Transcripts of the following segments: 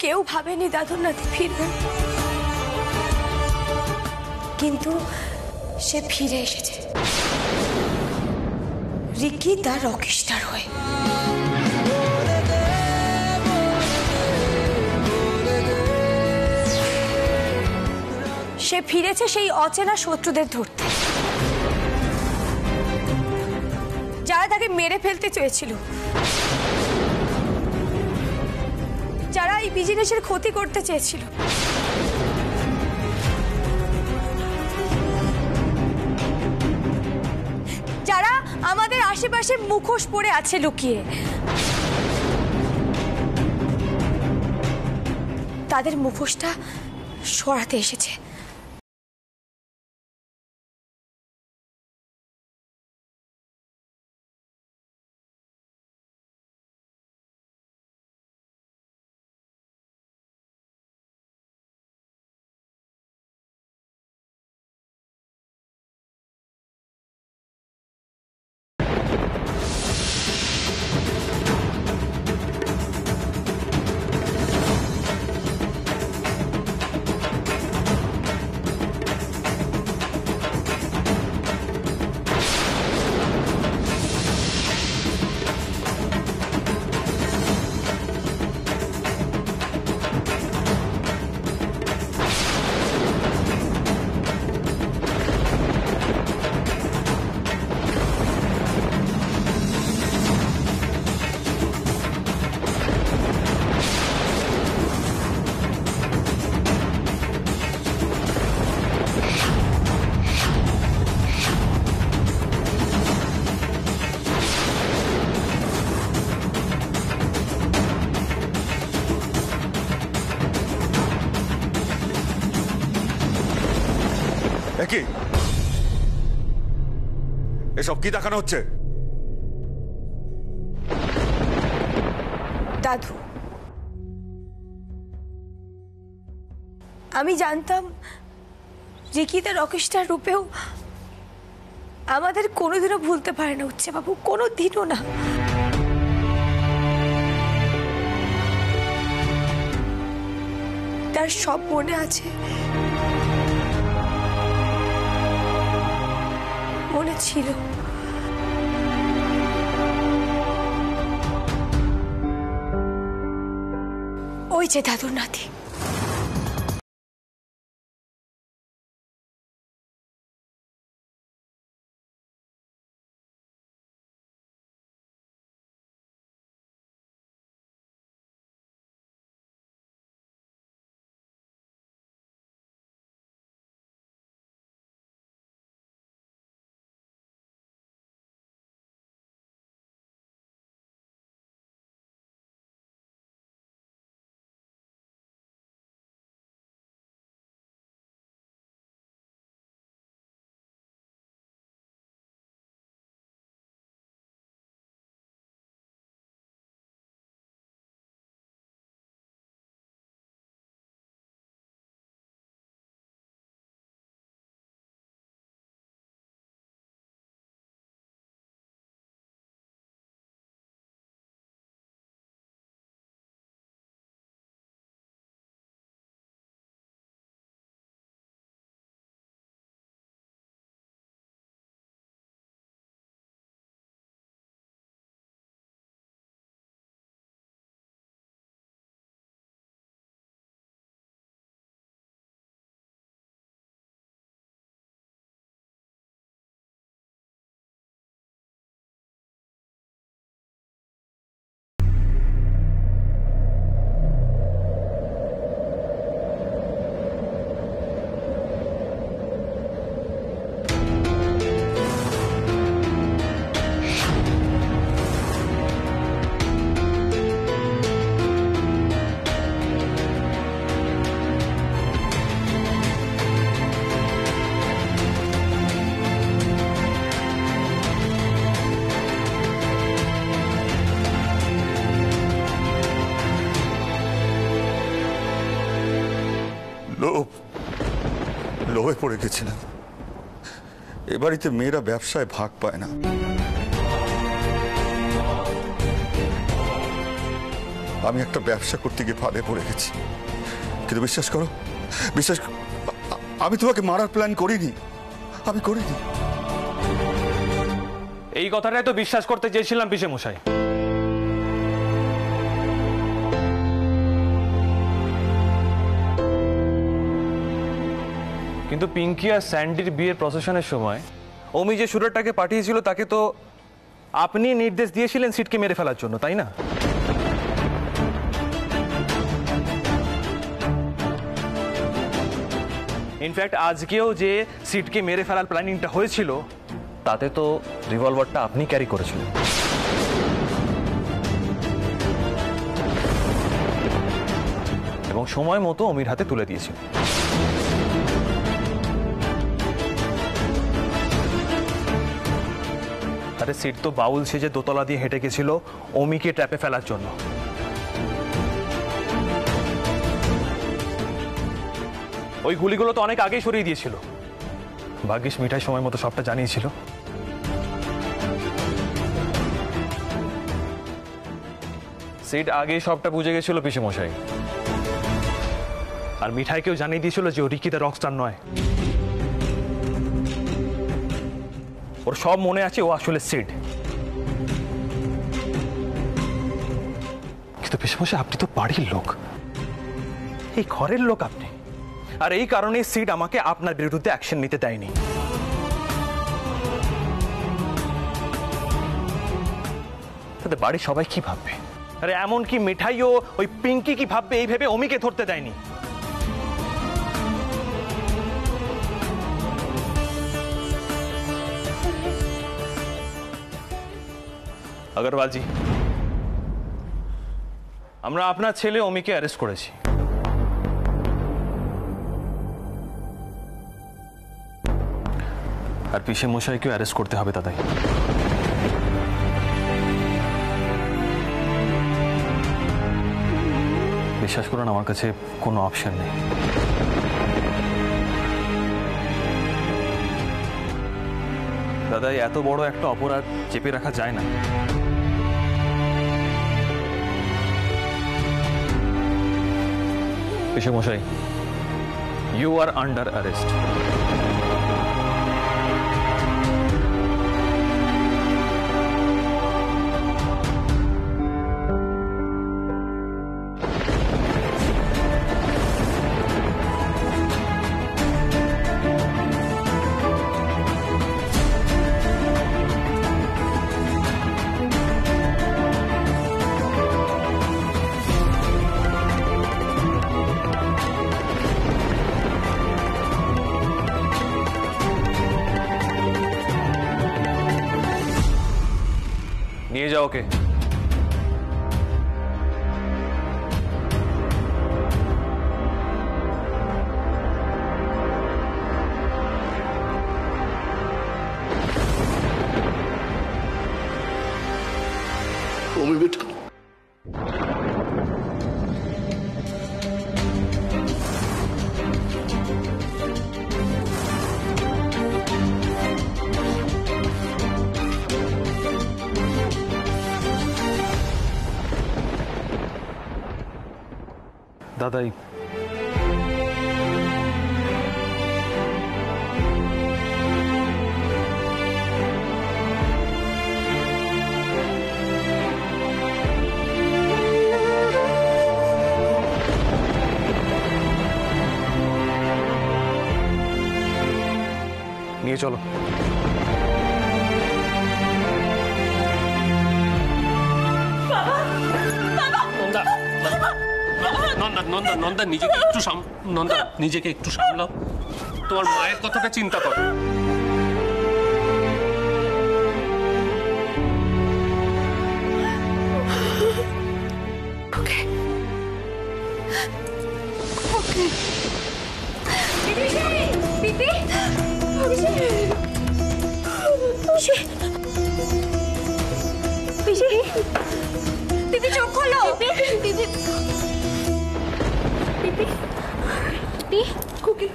কেউ ভাবেনি দাদুর নাতি ফিরবেন, কিন্তু সে ফিরে এসেছে, রিকি তার রকস্টার হয়ে। সে ফিরেছে সেই অচেনা শত্রুদের ধরতে, যারা তাকে মেরে ফেলতে চেয়েছিল, যারা এই বিজনেসের ক্ষতি করতে চেয়েছিল। যারা আমাদের আশেপাশে মুখোশ পরে আছে লুকিয়ে, তাদের মুখোশটা সরাতে এসেছে। কি এসব কি দেখানো হচ্ছে? দাদু, আমি জানতাম রিকি তার রকস্টার রূপেও আমাদের কোনোদিনও ভুলতে পারে না উচ্চে বাবু, কোনোদিনও না। তার সব মনে আছে, মনে ছিল। ওই যে দাদুর নাতি। লোভে পড়ে গেছিলাম। এ বাড়িতে মেয়েরা ব্যবসায় ভাগ পায় না, আমি একটা ব্যবসা করতে গিয়ে ফাঁদে পড়ে গেছি, কিন্তু বিশ্বাস করো, আমি তোমাকে মারার প্ল্যান করিনি, আমি করিনি। এই কথাটাই তো বিশ্বাস করতে চেয়েছিলাম পিসে মশাই। কিন্তু পিঙ্কি আর স্যান্ডির বিয়ের প্রসেশনের সময় অমি যে শুটারটাকে পাঠিয়েছিল তাকে তো আপনি নির্দেশ দিয়েছিলেন সিটকে মেরে ফেলার জন্য, তাই না? ইনফ্যাক্ট আজকেও যে সিটকে মেরে ফেলার প্ল্যানিংটা হয়েছিল তাতে তো রিভলভারটা আপনি ক্যারি করেছিলেন। এবং সময় মতো অমির হাতে তুলে দিয়েছিলেন। আরে সিট তো বাউল সেজে দোতলা দিয়ে হেঁটে গেছিল অমিকে ট্র্যাপে ফেলার জন্য। ওই গুলিগুলো তো অনেক আগেই সরিয়ে দিয়েছিল। ভাগ্যিস মিঠাই সময় মতো সবটা জানিয়েছিল। সিট আগেই সবটা বুঝে গেছিল পিসে মশাই। আর মিঠাইকেও জানিয়ে দিয়েছিল যে ও রিকিতা রকস্টার নয়। ওর সব মনে আছে ও আসলে সিড। কিন্তু পিসে মশাই আপনি তো বাড়ির লোক, এই ঘরের লোক আপনি, আর এই কারণে সিড আমাকে আপনার বিরুদ্ধে অ্যাকশন নিতে দেয়নি। তাতে বাড়ির সবাই কি ভাববে? আরে এমনকি মিঠাইও ওই পিঙ্কি কি ভাববে এই ভেবে অমিকে ধরতে দেয়নি। আগরওয়ালজি, আমরা আপনার ছেলে অমিকে অ্যারেস্ট করেছি। আর পিসে মশাইকেও অ্যারেস্ট করতে হবে দাদাই। বিশ্বাস করুন আমার কাছে কোনো অপশন নেই। দাদাই, এত বড় একটা অপরাধ চেপে রাখা যায় না। পিসে মশাই, ইউ আর আন্ডার অ্যারেস্ট। নিয়ে যাও ওকে। ओमी बेटा, দাদাই, নিয়ে চলো। नंदा नंदा নিজেকে একটু সামলাও। তোমার মায়ের কথাটা চিন্তা করো। পিপি চোখ খোলো। পিপি কুকি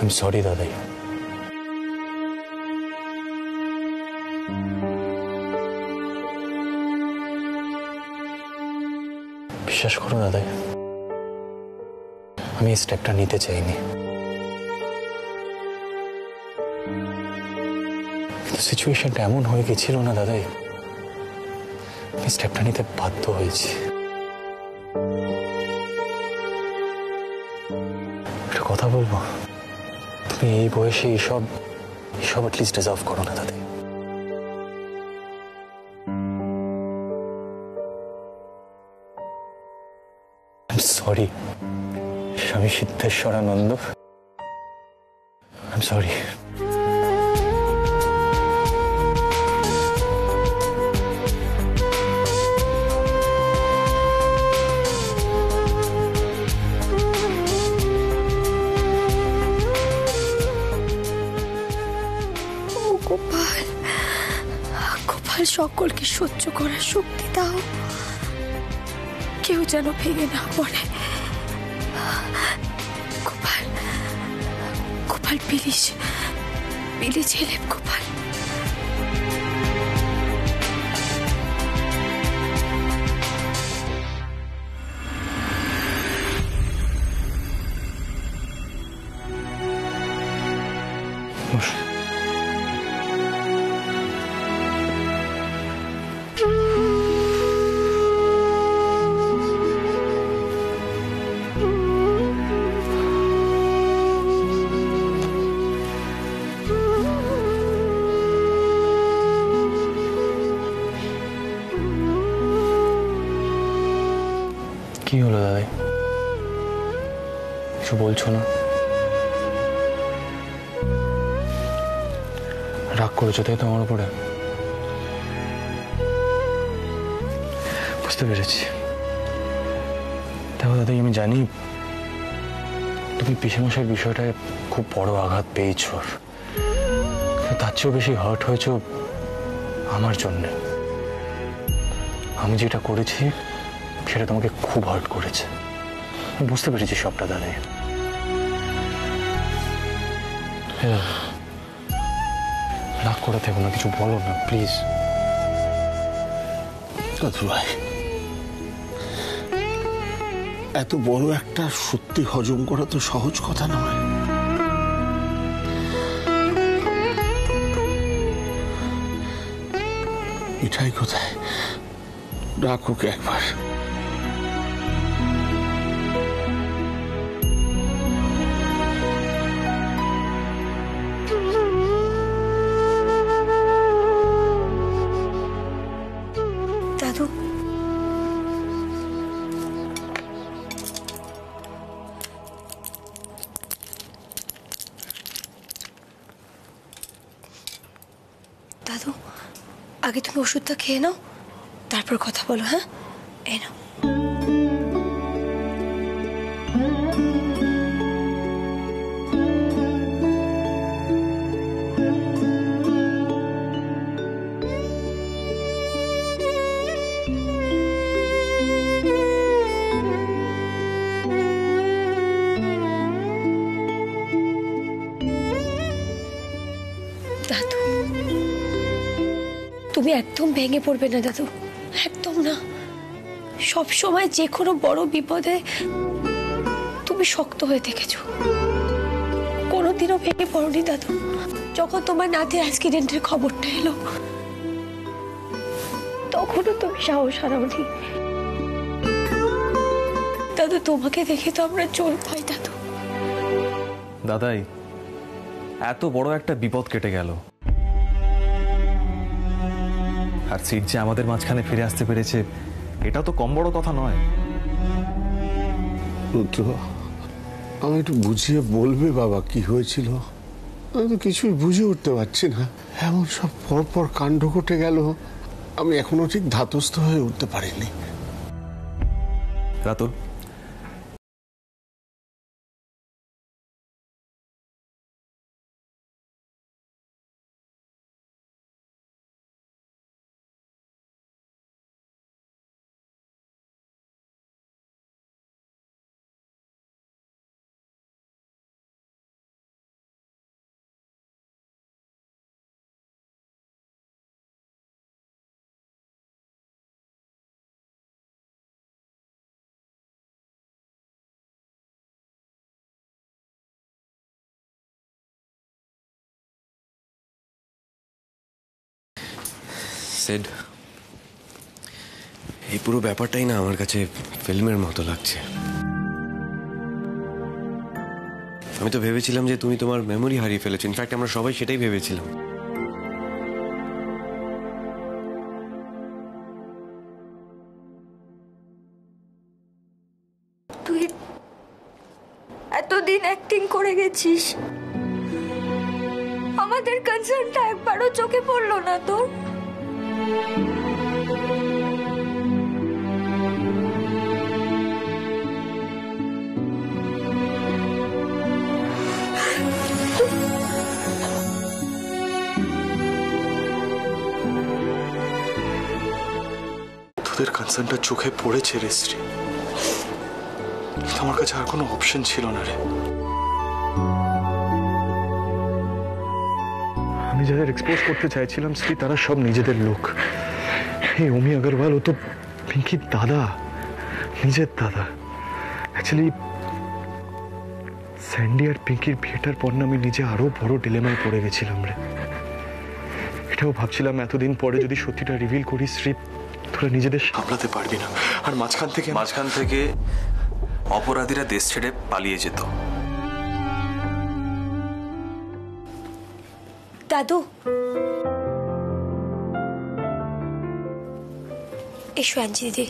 আই এম সরি দাদাই। বিশ্বাস করো দাদাই, আমি এই স্টেপটা নিতে চাইনি, কিন্তু সিচুয়েশনটা এমন হয়ে গেছিল না দাদাই, আমি স্টেপটা নিতে বাধ্য হয়েছি। একটা কথা বলবো, তুমি এই বয়সে এইসব অ্যাটলিস্ট ডিজার্ভ করো না দাদাই। Sorry Swami Siddheswarananda, I am sorry. Gopal, Gopal সকলকে সহ্য করার শক্তি দাও, কেউ যেন ভেঙে না পড়ে। Gopal, Gopal please, please help Gopal. কি হলো দাদাই, কিছু বলছো না? রাগ করেছো তাই তোমার উপরে? বুঝতে পেরেছি। দেখো দাদাই, আমি জানি তুমি পিসেমশাইয়ের বিষয়টায় খুব বড় আঘাত পেয়েছো, তার চেয়েও বেশি হার্ট হয়েছো আমার জন্যে। আমি যেটা করেছি সেটা তোমাকে খুব হার্ট করেছে, আমি বুঝতে পেরেছি সবটা দাদাই। রাগ করে থেকো না, কিছু বলো না প্লিজ। দাদু ভাই, এত বড় একটা সত্যি হজম করা তো সহজ কথা নয়। মিঠাই কোথায়? ডাকুকে একবার। দাদু, দাদু আগে তুমি ওষুধটা খেয়ে নাও, তারপর কথা বলো। হ্যাঁ, এই নাও। দাদু, তুমি একদম ভেঙে পড়বে না দাদু, একদম না। সব সময় যে কোনো বড় বিপদে তুমি শক্ত হয়ে থেকেছো, কোনোদিনও ভেঙে পড়োনি দাদু। যখন তোমার নাতির অ্যাক্সিডেন্টের খবরটা এলো, তখনও তুমি সাহস হারাওনি দাদু। তোমাকে দেখে তো আমরা চোর পাই দাদু। দাদাই, এত বড় একটা বিপদ কেটে গেল, আর সিট যে আমাদের মাঝখানে ফিরে আসতে পেরেছে, এটা তো কম বড় কথা নয়। রুদ্র, আমি একটু বুঝিয়ে বলবে বাবা কি হয়েছিল? আমি তো কিছুই বুঝে উঠতে পারছি না। এমন সব পরপর কাণ্ড ঘটে গেল, আমি এখনো ঠিক ধাতস্থ হয়ে উঠতে পারিনি। রাতুল, সেড, এই পুরো ব্যাপারটাই না আমার কাছে ফিল্মের মতো লাগছে। আমি তো ভেবেছিলাম যে তুমি তোমার মেমোরি হারিয়ে ফেলেছো। ইনফ্যাক্ট আমরা সবাই সেটাই ভেবেছিলাম। তুই এতদিন অ্যাক্টিং করে গেছিস, আমাদের কনসার্নটা একবারও চোখে পড়লো না তোর? তোদের কনসার্নটা চোখে পড়েছে রে শ্রী, আমার কাছে আর কোনো অপশন ছিল না রে। আমি যাদের এক্সপোজ করতে চাইছিলাম শ্রী, তারা সব নিজেদের লোক। এই অমি আগরওয়াল, ও তো পিঙ্কির দাদা, নিজের দাদা। অ্যাকচুয়ালি স্যান্ডি আর পিঙ্কির বিয়েটার পর না আমি নিজে আরো বড় ডিলেমায় পড়ে গেছিলাম রে। এটাও ভাবছিলাম এতদিন পরে যদি সত্যিটা রিভিল করি শ্রী, তোরা নিজেদের সামলাতে পারবি না। আর মাঝখান থেকে অপরাধীরা দেশ ছেড়ে পালিয়ে যেত। দাদু, এসো অ্যাঞ্জি দিদি।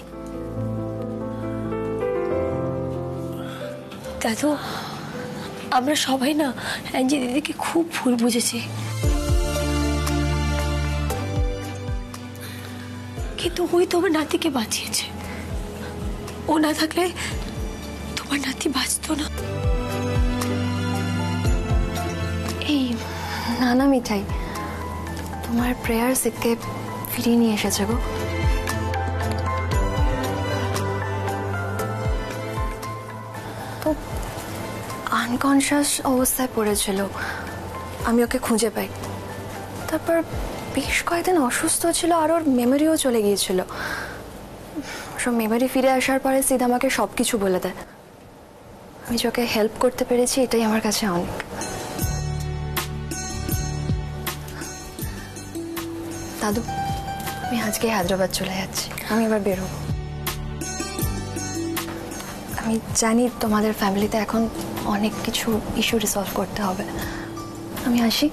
দাদু, আমরা সবাই না অ্যাঞ্জি দিদিকে খুব ভুল বুঝেছি, কিন্তু ওই তোমার নাতিকে বাঁচিয়েছে। ও না থাকলে তোমার নাতি বাঁচতো না। এই নানা মিঠাই, তোমার প্রেয়ার সিটকে ফিরিয়ে নিয়ে এসেছে গো। তো আনকনশিয়াস অবস্থায় পড়েছিল, আমি ওকে খুঁজে পাই। তারপর বেশ কয়েকদিন অসুস্থ ছিল আর ওর মেমোরিও চলে গিয়েছিল। সব মেমোরি ফিরে আসার পরে সিদ আমাকে সব কিছু বলে দেয়। আমি যে ওকে হেল্প করতে পেরেছি, এটাই আমার কাছে অনেক। দাদু, আমি আজকে হায়দ্রাবাদ চলে যাচ্ছি, আমি এবার বেরোবো। আমি জানি তোমাদের ফ্যামিলিতে এখন অনেক কিছু ইস্যু রিসলভ করতে হবে। আমি আসি।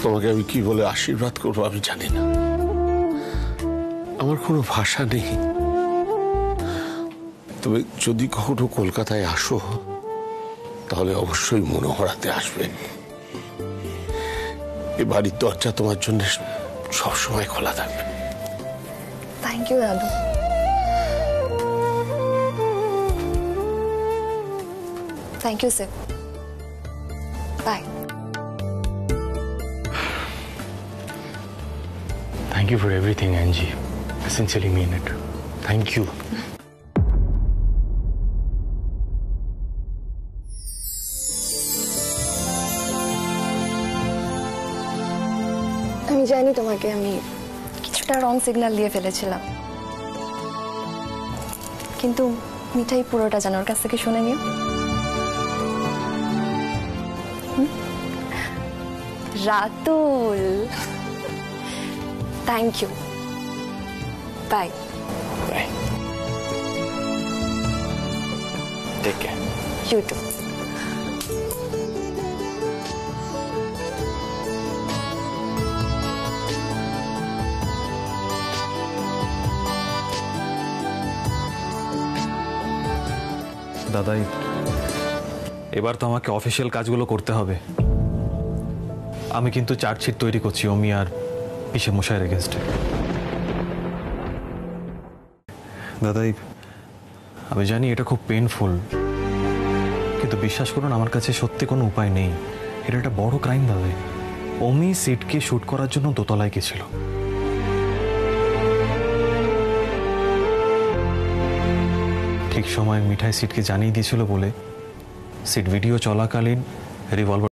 তোমাকে আমি কি বলে আশীর্বাদ করবো আমি জানি না, আমার কোনো ভাষা নেই। তবে যদি কখনো কলকাতায় আসো, তাহলে অবশ্যই মনোহরাতে আসবেন। এ বাড়ির দরজা তোমার জন্য সবসময় খোলা থাকবে। থ্যাংক ইউ দাদু। Thank you sir. Bye. Thank you for everything, Angie. I sincerely mean it. Thank you. আমি জানি তোমাকে আমি কিছুটা রং সিগন্যাল দিয়ে ফেলেছিলাম, কিন্তু মিঠাই পুরোটা যেন ওর কাছ থেকে শুনে নিও। Ratul, thank you. Bye. Bye. Take care. You too. দাদাই, এবার তো আমাকে অফিসিয়াল কাজগুলো করতে হবে। আমি কিন্তু চার্জশিট তৈরি করছি অমি আর পিসে মশাইয়ের এগেনস্টে। দাদাই, আমি জানি এটা খুব পেইনফুল, কিন্তু বিশ্বাস করুন আমার কাছে সত্যি কোনো উপায় নেই। এটা একটা বড় ক্রাইম দাদাই। অমি সিটকে শুট করার জন্য দোতলায় গেছিল। ঠিক সময় মিঠাই সিটকে জানিয়ে দিয়েছিল বলে সিট ভিডিও চলাকালীন রিভলভার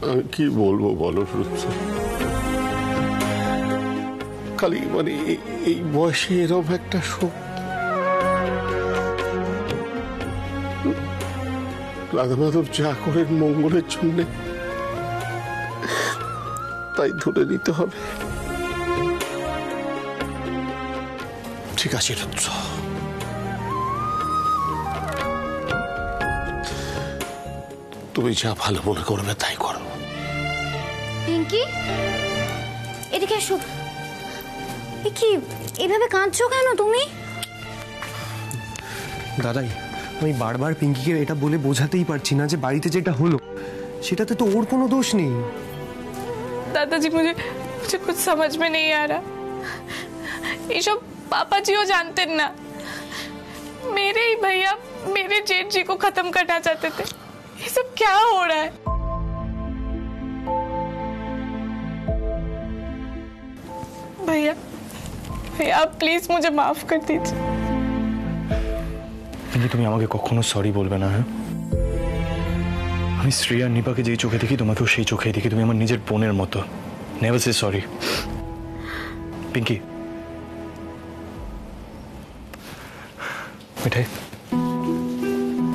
আমি কি বলবো বলো রুদ্র? খালি মানে এই বয়সে এরকম একটা শোক, রাধা মাধব যা করেন মঙ্গলের জন্য, তাই ধরে নিতে হবে। ঠিক আছে রুদ্র, তুমি যা ভালো মনে করবে তাই করো। পিঙ্কি, এদিকে এসো। কি এভাবে কাঁদছো কেন তুমি? দাদাই, আমি বারবার পিঙ্কিকে এটা বলে বোঝাতেই পারছি না যে বাড়িতে যেটা হলো সেটাতে তো ওর কোনো দোষ নেই। दादाजी मुझे कुछ समझ में नहीं आ रहा। ये सब पापा जी हो जानते ना, मेरे ही भैया मेरे जेठ जी को खत्म करना चाहते थे। ये सब क्या हो रहा है? भैया भैया आप प्लीज मुझे माफ कर दीजिए। তুমি আমাকে কখনো সরি বলবে না, হ্যাঁ? আমি শ্রী আর নিপাকে যেই চোখে দেখি তোমাকেও সেই চোখে দেখি। তুমি আমার নিজের বোনের মতো। Never say sorry. পিঙ্কি, মিঠাই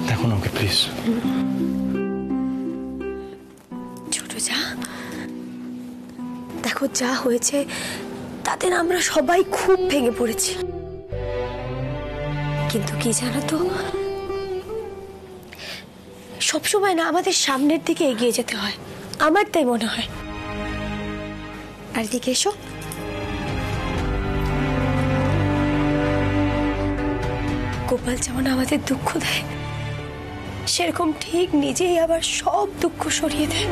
দেখো না ওকে প্লিজ। ছোট যা, দেখো যা হয়েছে তাতে না আমরা সবাই খুব ভেঙে পড়েছি, কিন্তু কি জানো তো, সবসময় না আমাদের সামনের দিকে এগিয়ে যেতে হয়, আমার তাই মনে হয়। আর দিকে এসো। গোপাল যেমন আমাদের দুঃখ দেয়, সেরকম ঠিক নিজেই আবার সব দুঃখ সরিয়ে দেয়।